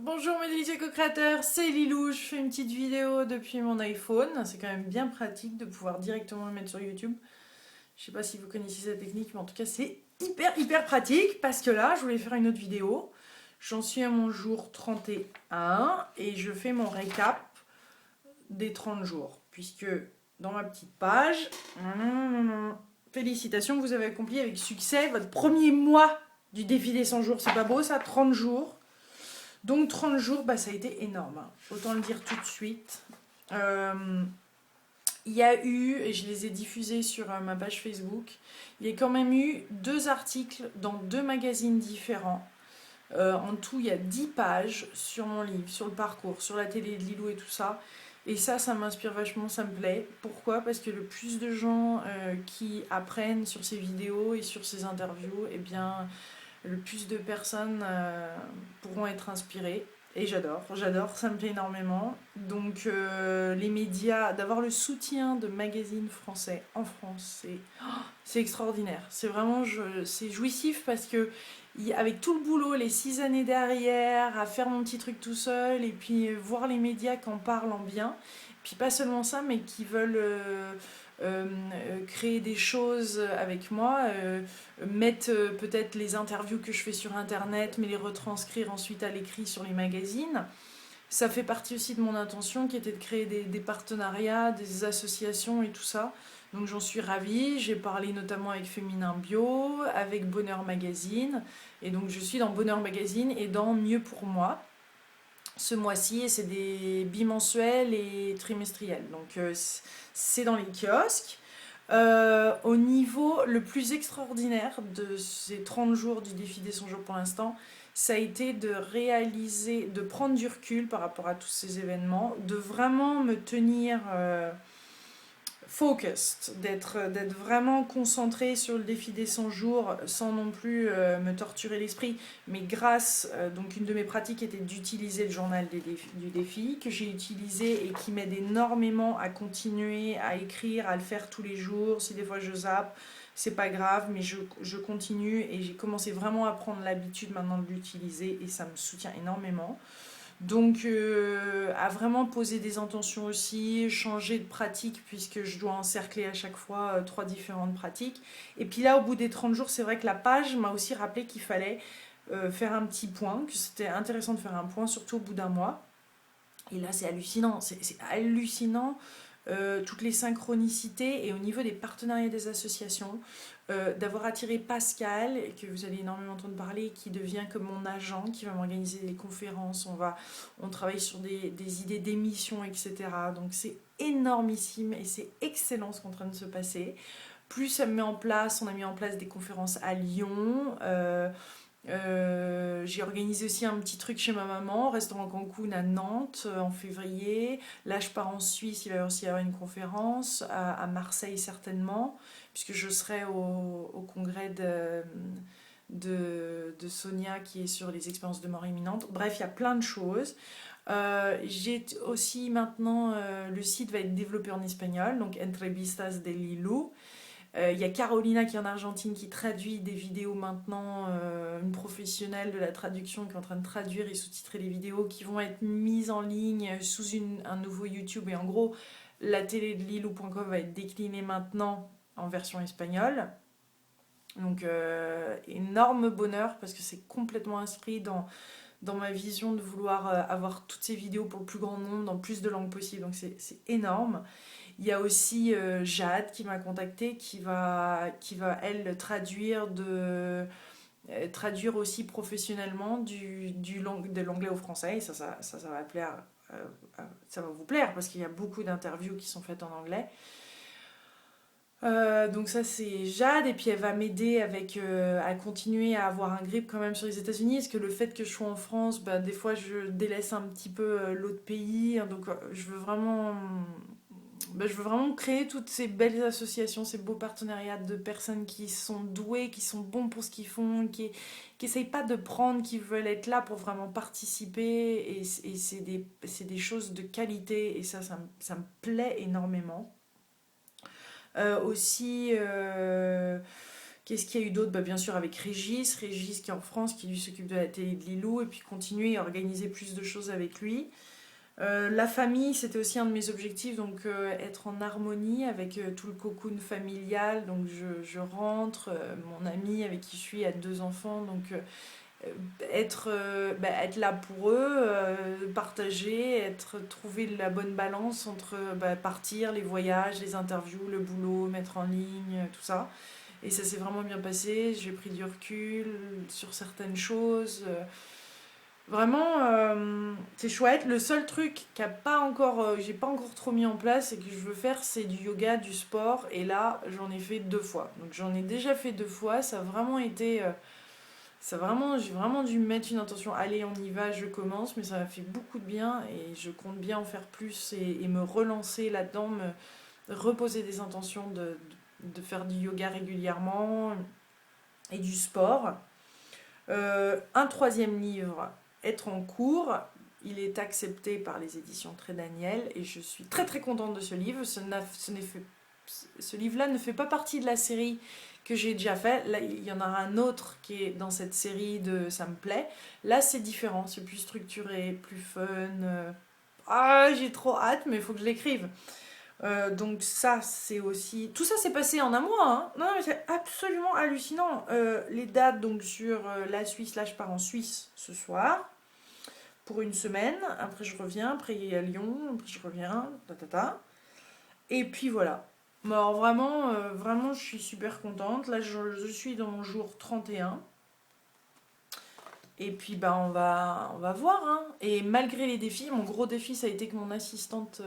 Bonjour mes délicieux co-créateurs, c'est Lilou, je fais une petite vidéo depuis mon iPhone. C'est quand même bien pratique de pouvoir directement le mettre sur YouTube. Je sais pas si vous connaissez cette technique, mais en tout cas c'est hyper pratique parce que là je voulais faire une autre vidéo. J'en suis à mon jour 31 et je fais mon récap des 30 jours. Puisque dans ma petite page, félicitations, vous avez accompli avec succès votre premier mois du défi des 100 jours. C'est pas beau ça, 30 jours. Donc 30 jours, bah, ça a été énorme, hein. Autant le dire tout de suite. Il y a eu, et je les ai diffusés sur ma page Facebook, il y a quand même eu 2 articles dans 2 magazines différents. En tout, il y a 10 pages sur mon livre, sur le parcours, sur la télé de Lilou et tout ça. Et ça m'inspire vachement, ça me plaît. Pourquoi? Parce que le plus de gens qui apprennent sur ces vidéos et sur ces interviews, eh bien, le plus de personnes pourront être inspirées. Et j'adore, ça me plaît énormément. Donc les médias, d'avoir le soutien de magazines français en France, c'est extraordinaire. C'est vraiment, c'est jouissif parce que avec tout le boulot, les 6 années derrière, à faire mon petit truc tout seul, et puis voir les médias qui en parlent en bien, puis pas seulement ça, mais qui veulent créer des choses avec moi, mettre peut-être les interviews que je fais sur internet, mais les retranscrire ensuite à l'écrit sur les magazines. Ça fait partie aussi de mon intention qui était de créer des partenariats, des associations et tout ça. Donc j'en suis ravie, j'ai parlé notamment avec Féminin Bio, avec Bonheur Magazine, et donc je suis dans Bonheur Magazine et dans Mieux pour moi ce mois-ci, et c'est des bimensuels et trimestriels. Donc c'est dans les kiosques. Au niveau le plus extraordinaire de ces 30 jours du défi des 100 jours pour l'instant, ça a été de réaliser, de prendre du recul par rapport à tous ces événements, de vraiment me tenir focused, d'être vraiment concentré sur le défi des 100 jours sans non plus me torturer l'esprit, mais grâce, donc une de mes pratiques était d'utiliser le journal du défi, que j'ai utilisé et qui m'aide énormément à continuer à écrire, à le faire tous les jours. Si des fois je zappe, c'est pas grave, mais je continue et j'ai commencé vraiment à prendre l'habitude maintenant de l'utiliser et ça me soutient énormément. Donc, à vraiment poser des intentions aussi, changer de pratique, puisque je dois encercler à chaque fois 3 différentes pratiques. Et puis là, au bout des 30 jours, c'est vrai que la page m'a aussi rappelé qu'il fallait faire un petit point, que c'était intéressant de faire un point, surtout au bout d'un mois. Et là, c'est hallucinant, c'est hallucinant. Toutes les synchronicités et au niveau des partenariats des associations, d'avoir attiré Pascal, que vous allez énormément entendre parler, qui devient comme mon agent, qui va m'organiser des conférences, on travaille sur des idées d'émissions, etc. Donc c'est énormissime et c'est excellent ce qui est en train de se passer. Plus ça me met en place, on a mis en place des conférences à Lyon, j'ai organisé aussi un petit truc chez ma maman, restaurant Cancun à Nantes en février. Là, je pars en Suisse, il va aussi y avoir une conférence, à Marseille certainement, puisque je serai au congrès de Sonia qui est sur les expériences de mort imminente. Bref, il y a plein de choses. J'ai aussi maintenant, le site va être développé en espagnol, donc Entrevistas de Lilou. Il y a Carolina qui est en Argentine qui traduit des vidéos maintenant, une professionnelle de la traduction qui est en train de traduire et sous-titrer les vidéos qui vont être mises en ligne sous un nouveau YouTube. Et en gros, la télé de lilou.com va être déclinée maintenant en version espagnole. Donc énorme bonheur parce que c'est complètement inscrit dans ma vision de vouloir avoir toutes ces vidéos pour le plus grand nombre dans le plus de langues possible. Donc c'est énorme. Il y a aussi Jade qui m'a contactée, elle traduire aussi professionnellement de l'anglais au français. Et ça va plaire, ça va vous plaire parce qu'il y a beaucoup d'interviews qui sont faites en anglais. Donc ça c'est Jade, et puis elle va m'aider à continuer à avoir un grip quand même sur les États-Unis, parce que le fait que je sois en France, bah, des fois je délaisse un petit peu l'autre pays, hein. Donc je veux vraiment créer toutes ces belles associations, ces beaux partenariats de personnes qui sont douées, qui sont bons pour ce qu'ils font, qui essayent pas de prendre, qui veulent être là pour vraiment participer. Et c'est des choses de qualité, et ça me plaît énormément. Aussi, Qu'est-ce qu'il y a eu d'autre? Bah, bien sûr avec Régis qui est en France, qui lui s'occupe de la télé de Lilou, et puis continuer et organiser plus de choses avec lui. La famille, c'était aussi un de mes objectifs, donc être en harmonie avec tout le cocoon familial. Donc je rentre, mon ami avec qui je suis a 2 enfants, donc être là pour eux, partager, trouver la bonne balance entre partir, les voyages, les interviews, le boulot, mettre en ligne, tout ça. Et ça s'est vraiment bien passé, j'ai pris du recul sur certaines choses. Vraiment, c'est chouette. Le seul truc j'ai pas encore trop mis en place et que je veux faire, c'est du yoga, du sport. Et là, j'en ai fait 2 fois. Donc j'en ai déjà fait 2 fois. Ça a vraiment été, j'ai vraiment dû mettre une intention. Allez, on y va, je commence. Mais ça m'a fait beaucoup de bien et je compte bien en faire plus et me relancer là-dedans, me reposer des intentions de faire du yoga régulièrement et du sport. Un troisième livre, être en cours. Il est accepté par les éditions Très Daniel et je suis très très contente de ce livre. Ce livre-là ne fait pas partie de la série que j'ai déjà fait. Là, il y en a un autre qui est dans cette série de Ça me plaît. Là, c'est différent, c'est plus structuré, plus fun. J'ai trop hâte, mais il faut que je l'écrive. Donc ça, c'est aussi... Tout ça s'est passé en un mois, hein. Non, mais c'est absolument hallucinant. Les dates, donc sur la Suisse, là je pars en Suisse ce soir, pour une semaine. Après je reviens, après il y a Lyon, après je reviens, Et puis voilà. Bon, alors vraiment, vraiment, je suis super contente. Là, je suis dans mon jour 31. Et puis bah on va voir, hein. Et malgré les défis, mon gros défi ça a été que mon assistante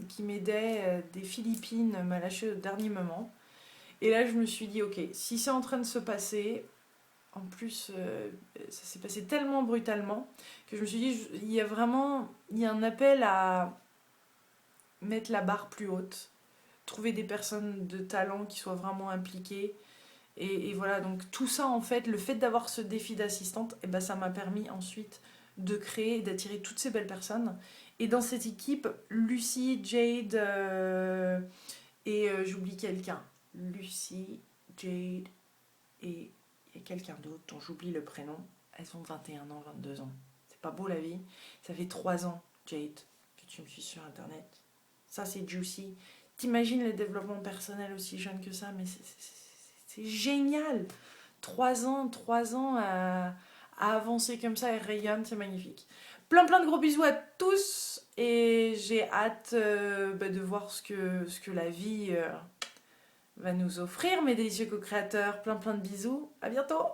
qui m'aidait des Philippines m'a lâché au dernier moment. Et là je me suis dit ok, si c'est en train de se passer, en plus ça s'est passé tellement brutalement que je me suis dit il y a un appel à mettre la barre plus haute, trouver des personnes de talent qui soient vraiment impliquées. Et voilà, donc tout ça en fait, le fait d'avoir ce défi d'assistante, et ben, ça m'a permis ensuite de créer et d'attirer toutes ces belles personnes. Et dans cette équipe, Lucie, Jade j'oublie quelqu'un. Lucie, Jade et il y a quelqu'un d'autre dont j'oublie le prénom. Elles ont 21 ans, 22 ans. C'est pas beau la vie. Ça fait 3 ans, Jade, que tu me suis sur internet. Ça c'est juicy. T'imagines le développement personnel aussi jeune que ça, mais c'est génial. 3 ans à avancer comme ça, elle rayonne, c'est magnifique. Plein plein de gros bisous à tous et j'ai hâte de voir ce que la vie va nous offrir, mes délicieux co-créateurs. Plein plein de bisous, à bientôt.